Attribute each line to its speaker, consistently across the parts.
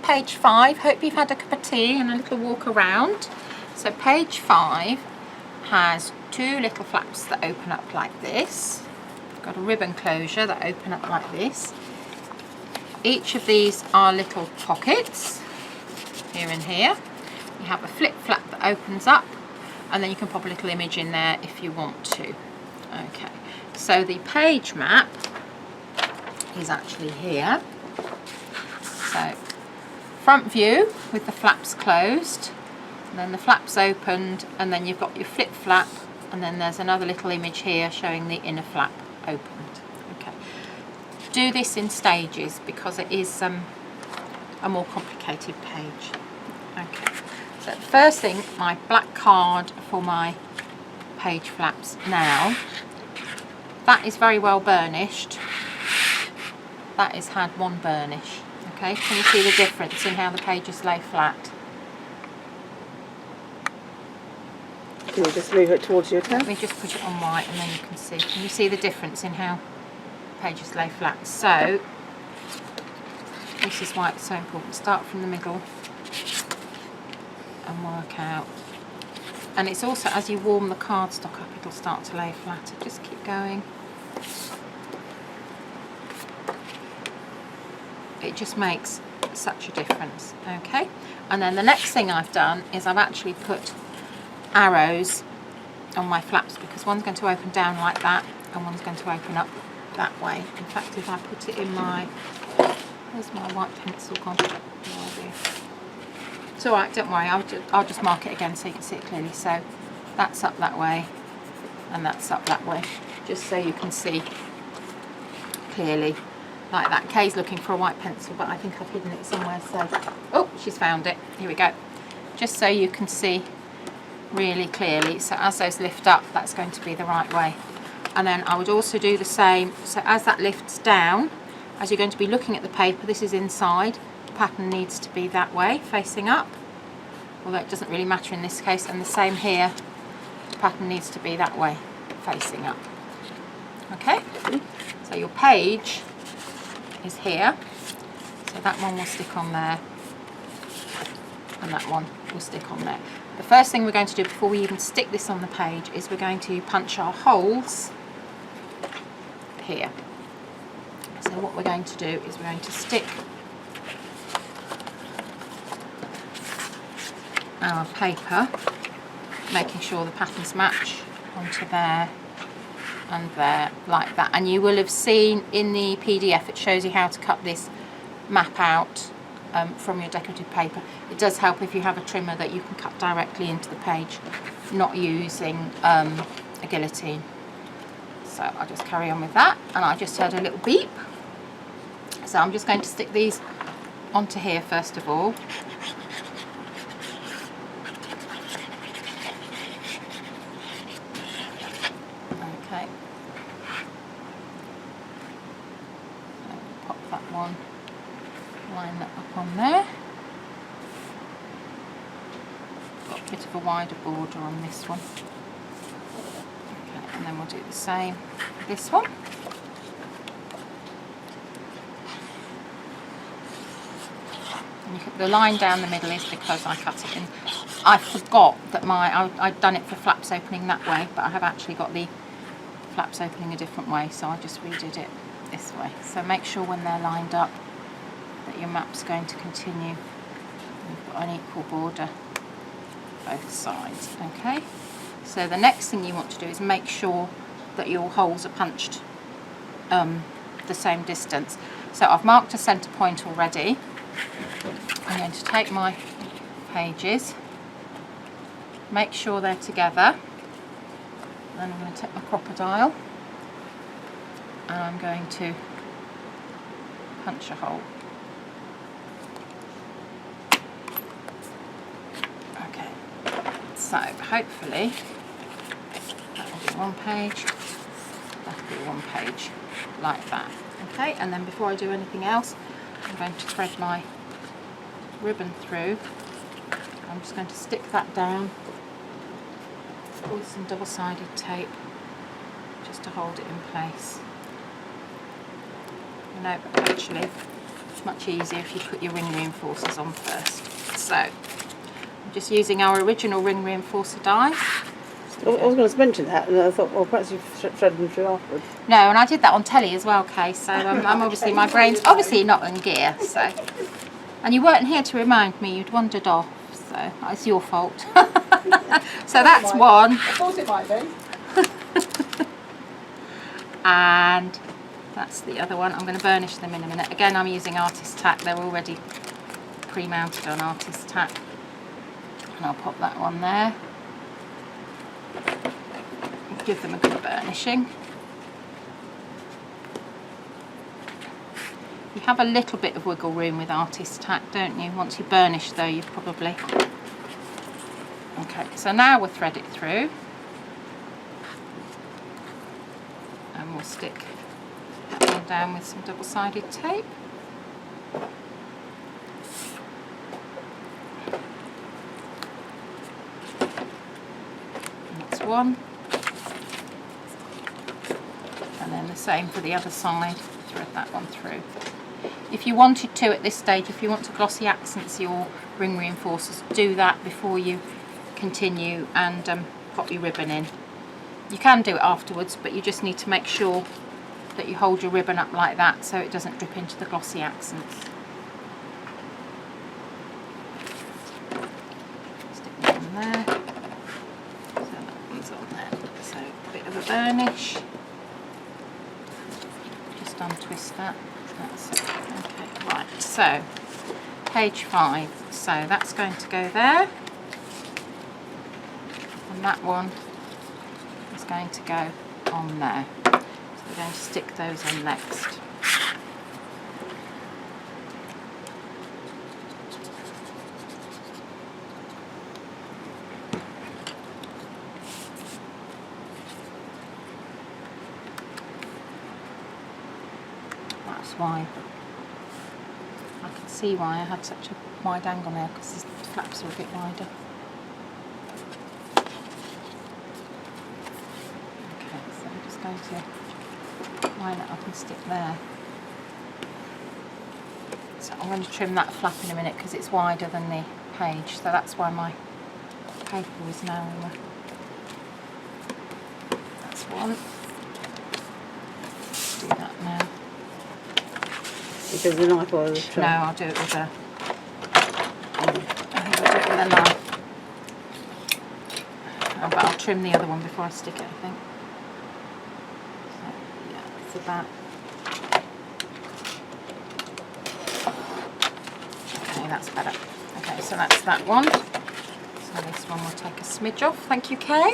Speaker 1: page 5. Hope you've had a cup of tea and a little walk around. So page 5 has 2 little flaps that open up like this. Got a ribbon closure that open up like this. Each of these are little pockets, here and here. You have a flip flap that opens up, and then you can pop a little image in there if you want to. Okay, so the page map is actually here. So front view with the flaps closed, and then the flaps opened, and then you've got your flip flap, and then there's another little image here showing the inner flap opened. Okay, do this in stages because it is a more complicated page. Okay, so the first thing, my black card for my page flaps. Now that is very well burnished. That has had 1 burnish. Okay, can you see the difference in how the pages lay flat?
Speaker 2: Can you just move it towards you?
Speaker 1: Let me just put it on white and then you can see. Can you see the difference in how pages lay flat? So this is why it's so important. Start from the middle and work out. And it's also, as you warm the cardstock up, it'll start to lay flatter. Just keep going. It just makes such a difference. Okay, and then the next thing I've done is I've actually put arrows on my flaps, because one's going to open down like that and one's going to open up that way. In fact, if I put it in my, where's my white pencil gone? It's alright, don't worry, I'll just mark it again so you can see it clearly. So that's up that way and that's up that way, just so you can see clearly like that. Kay's looking for a white pencil, but I think I've hidden it somewhere, so oh, she's found it. Here we go. Just so you can see really clearly. So as those lift up, that's going to be the right way. And then I would also do the same. So as that lifts down, as you're going to be looking at the paper, this is inside, the pattern needs to be that way, facing up, although it doesn't really matter in this case. And the same here, the pattern needs to be that way, facing up. Okay, so your page is here, so that one will stick on there and that one will stick on there. The first thing we're going to do before we even stick this on the page is we're going to punch our holes here. So what we're going to do is we're going to stick our paper, making sure the patterns match onto there and there, like that. And you will have seen in the PDF, it shows you how to cut this map out from your decorative paper. It does help if you have a trimmer that you can cut directly into the page, not using a guillotine. So I'll just carry on with that, and I just heard a little beep. So I'm just going to stick these onto here first of all. Okay. Pop that one, line that up on there. Got a bit of a wider border on this one. Okay, and then we'll do the same with this one. The line down the middle is because I cut it in. I forgot that I'd done it for flaps opening that way, but I have actually got the flaps opening a different way, so I just redid it this way. So make sure when they're lined up that your map's going to continue. You've got an equal border both sides. Okay, so the next thing you want to do is make sure that your holes are punched the same distance. So I've marked a centre point already. I'm going to take my pages, make sure they're together, then I'm going to take my crocodile and I'm going to punch a hole. Okay, so hopefully that will be one page, that will be one page, like that. Okay, and then before I do anything else, I'm going to thread my ribbon through. I'm just going to stick that down with some double-sided tape just to hold it in place. No, but actually It's much easier if you put your ring reinforcers on first. So I'm just using our original ring reinforcer die.
Speaker 2: I was going to mention that, and I thought, well, perhaps you thread them through afterwards.
Speaker 1: No, and I did that on telly as well, Kay. So I'm obviously, my brain's obviously not in gear. So, and you weren't here to remind me. You'd wandered off. So it's your fault. So that's one.
Speaker 2: I thought it might be.
Speaker 1: And that's the other one. I'm going to burnish them in a minute. Again, I'm using artist tack. They're already pre-mounted on artist tack. And I'll pop that one there. Give them a good burnishing. You have a little bit of wiggle room with artist tack, don't you? Once you burnish though, you probably... Okay, so now we'll thread it through. And we'll stick that one down with some double-sided tape. And that's one. And then the same for the other side, thread that one through. If you wanted to at this stage, if you want to glossy accents your ring reinforcers, do that before you continue and pop your ribbon in. You can do it afterwards, but you just need to make sure that you hold your ribbon up like that so it doesn't drip into the glossy accents. Stick that on there. So that one's on there. So a bit of a burnish. Just untwist that. That's it. Okay, right. So page 5. So that's going to go there. And that one is going to go on there. So we're going to stick those on next. That's why I can see why I had such a wide angle now, because the flaps are a bit wider. Going to line it up and stick there. So I'm going to trim that flap in a minute because it's wider than the page, so that's why my paper is narrower. That's one. Let's do that now.
Speaker 2: Because the knife or the trim?
Speaker 1: No, I'll do it with a... I think I'll do it with a knife. Oh, but I'll trim the other one before I stick it, I think. That. Okay, that's better. Okay, so that's that one. So this one will take a smidge off. Thank you, Kay.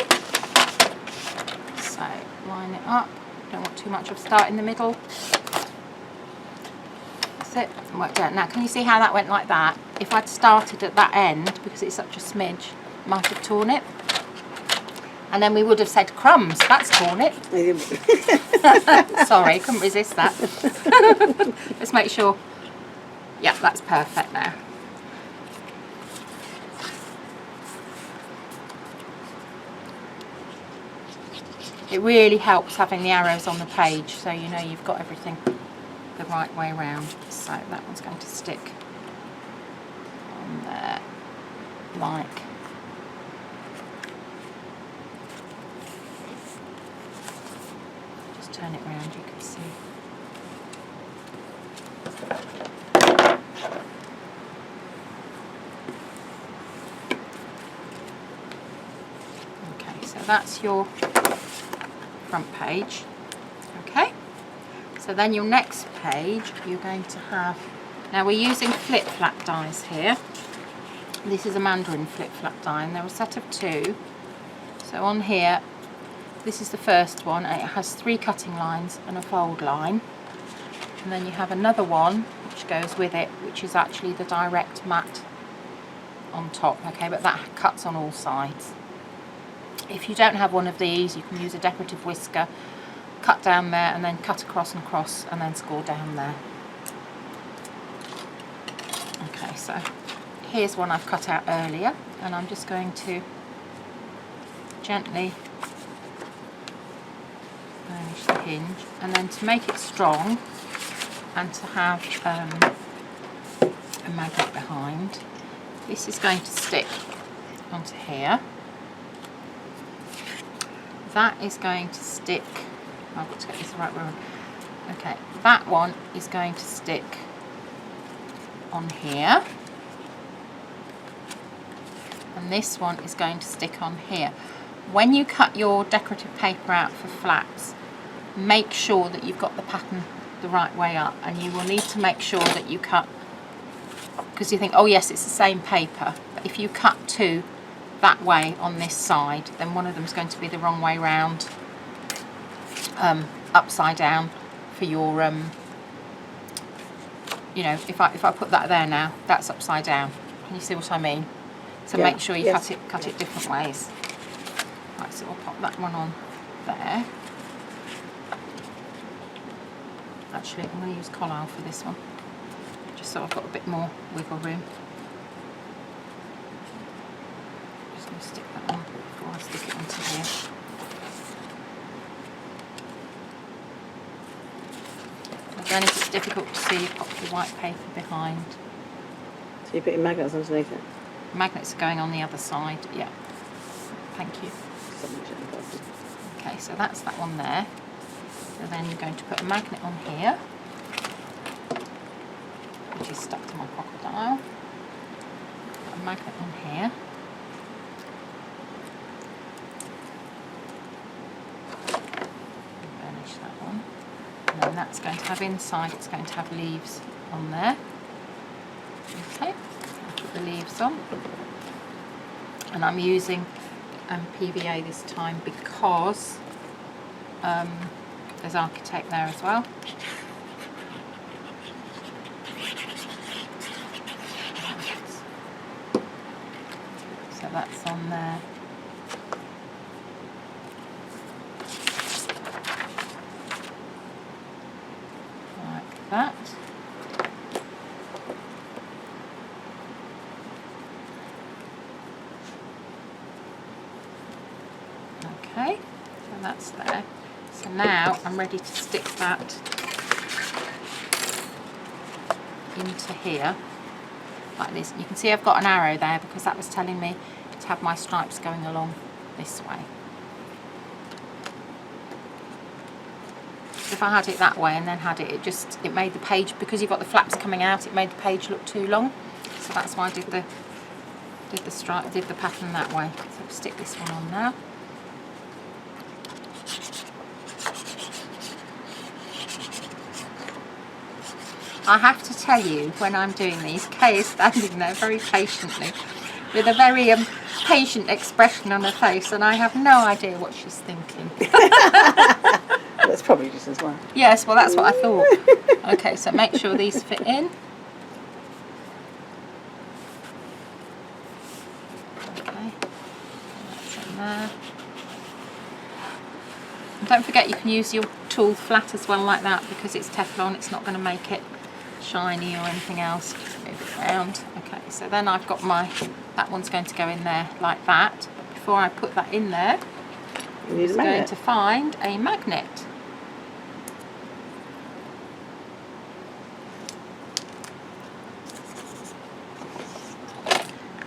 Speaker 1: So line it up. Don't want too much of a start in the middle. That's it. And worked out. Now, can you see how that went like that? If I'd started at that end, because it's such a smidge, I might have torn it. And then we would have said, crumbs, that's torn it. Sorry, couldn't resist that. Let's make sure. Yeah, that's perfect now. It really helps having the arrows on the page so you know you've got everything the right way around. So that one's going to stick on there like turn it round, you can see. Okay, so that's your front page. Okay, so then your next page you're going to have, now we're using flip flap dies here. This is a Mandarin flip flap die and they're a set of 2. So on here, this is the first one, and it has 3 cutting lines and a fold line. And then you have another one which goes with it, which is actually the direct mat on top, okay, but that cuts on all sides. If you don't have one of these, you can use a decorative whisker, cut down there and then cut across and across and then score down there. Okay, so here's one I've cut out earlier, and I'm just going to gently burnish the hinge, and then to make it strong and to have a magnet behind. This is going to stick onto here. That is going to stick, I've got to get this the right way around. Okay, that one is going to stick on here. And this one is going to stick on here. When you cut your decorative paper out for flaps, make sure that you've got the pattern the right way up, and you will need to make sure that you cut, because you think, oh yes, it's the same paper, but if you cut two that way on this side, then one of them is going to be the wrong way round, upside down for your, you know, if I put that there now, that's upside down. Can you see what I mean? So
Speaker 2: yeah.
Speaker 1: make sure you
Speaker 2: Yes.
Speaker 1: cut it different ways. Right, so we'll pop that one on there. Actually, I'm going to use Collall for this one, just so I've got a bit more wiggle room. Just going to stick that on before I stick it onto here. Again, if it's difficult to see, pop the white paper behind.
Speaker 2: So you put your magnets underneath it?
Speaker 1: Magnets are going on the other side, yeah. Thank you. Okay, so that's that one there. So then you're going to put a magnet on here, which is stuck to my crocodile. Put a magnet on here. Burnish that one. And then that's going to have inside, it's going to have leaves on there. Okay, I'll put the leaves on. And I'm using PVA this time because there's architect there as well. So that's on there. Like that. Okay, so that's there. So now I'm ready to stick that into here, like this. You can see I've got an arrow there because that was telling me to have my stripes going along this way. If I had it that way and then had it, it made the page, because you've got the flaps coming out, it made the page look too long. So that's why I did the pattern that way. So I'll stick this one on now. I have to tell you, when I'm doing these, Kay is standing there very patiently with a very patient expression on her face, and I have no idea what she's thinking.
Speaker 2: That's probably just as well.
Speaker 1: Yes, well that's what I thought. Okay, so make sure these fit in. Okay, that's in there. And don't forget you can use your tool flat as well like that, because it's Teflon, it's not going to make it shiny or anything else. Just move it around. Okay, so then I've got that one's going to go in there like that. But before I put that in there,
Speaker 2: You need a
Speaker 1: I'm
Speaker 2: magnet.
Speaker 1: going to find a magnet.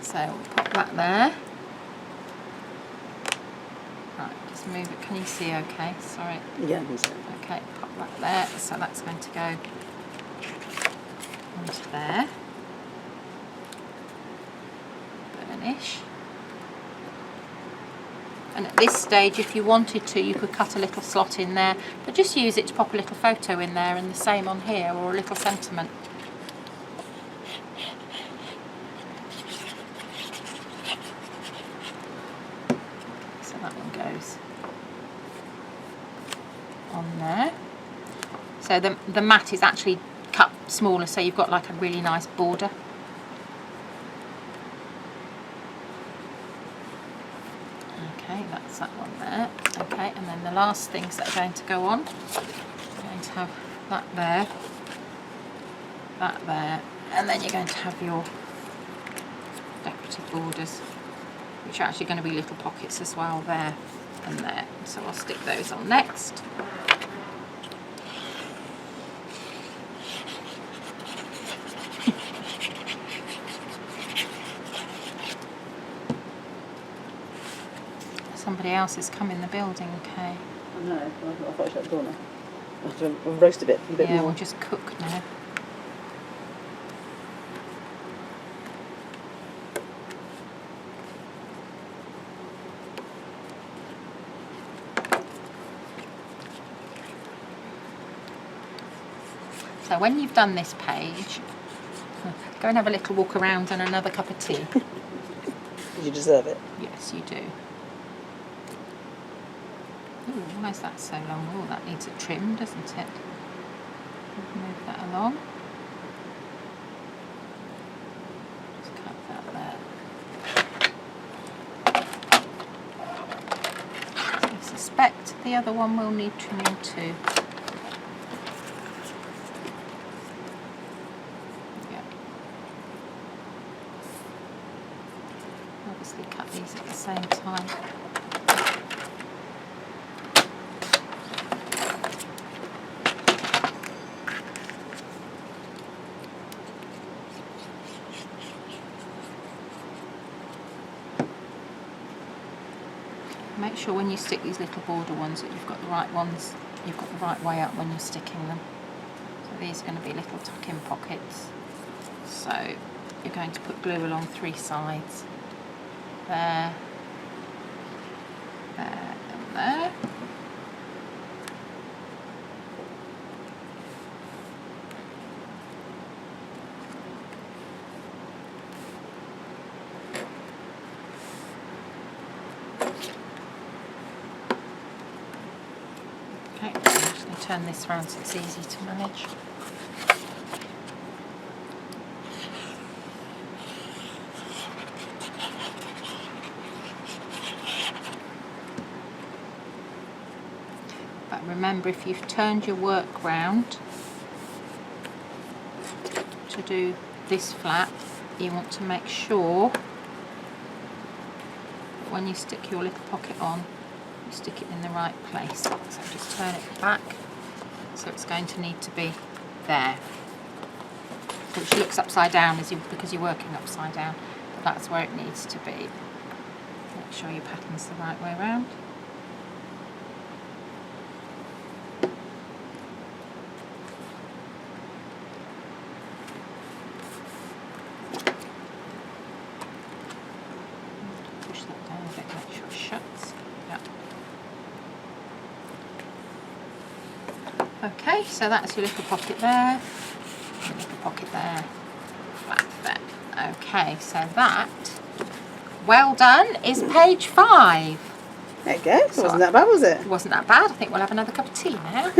Speaker 1: So we'll pop that there. Right, just move it. Can you see okay? Sorry.
Speaker 2: Yeah, I can see.
Speaker 1: Okay, pop that there. So that's going to go onto there. Burnish. And at this stage, if you wanted to, you could cut a little slot in there, but just use it to pop a little photo in there, and the same on here, or a little sentiment. So that one goes on there. So the mat is actually cut smaller, so you've got like a really nice border. Okay, that's that one there. Okay, and then the last things that are going to go on, you're going to have that there, and then you're going to have your decorative borders, which are actually going to be little pockets as well, there and there. So I'll stick those on next. Somebody else has come in the building, Kay.
Speaker 2: I know, I thought I shut the door now. I have to roast a bit
Speaker 1: Yeah,
Speaker 2: more.
Speaker 1: we'll just cook now. So when you've done this page, go and have a little walk around and another cup of tea.
Speaker 2: You deserve it.
Speaker 1: Yes, you do. Ooh, why is that so long? Oh, that needs a trim, doesn't it? Move that along. Just cut that there. So I suspect the other one will need trimming too. Yeah. Obviously cut these at the same time. Make sure when you stick these little border ones that you've got the right ones, you've got the right way up when you're sticking them. So these are going to be little tuck-in pockets. So you're going to put glue along 3 sides. There, there and there. Okay, I'm just going to turn this around so it's easy to manage. But remember, if you've turned your work round to do this flap, you want to make sure that when you stick your little pocket on, you stick it in the right place. So just turn it back. So it's going to need to be there, which looks upside down because you're working upside down, but that's where it needs to be. Make sure your pattern's the right way around. Push that down a bit, make sure it shuts. Yep. Okay, so that's your little pocket there, little pocket there, flap there. Okay, so that, well done, is page 5.
Speaker 2: There you go.
Speaker 1: So
Speaker 2: Wasn't that bad, was it?
Speaker 1: Wasn't that bad. I think we'll have another cup of tea now.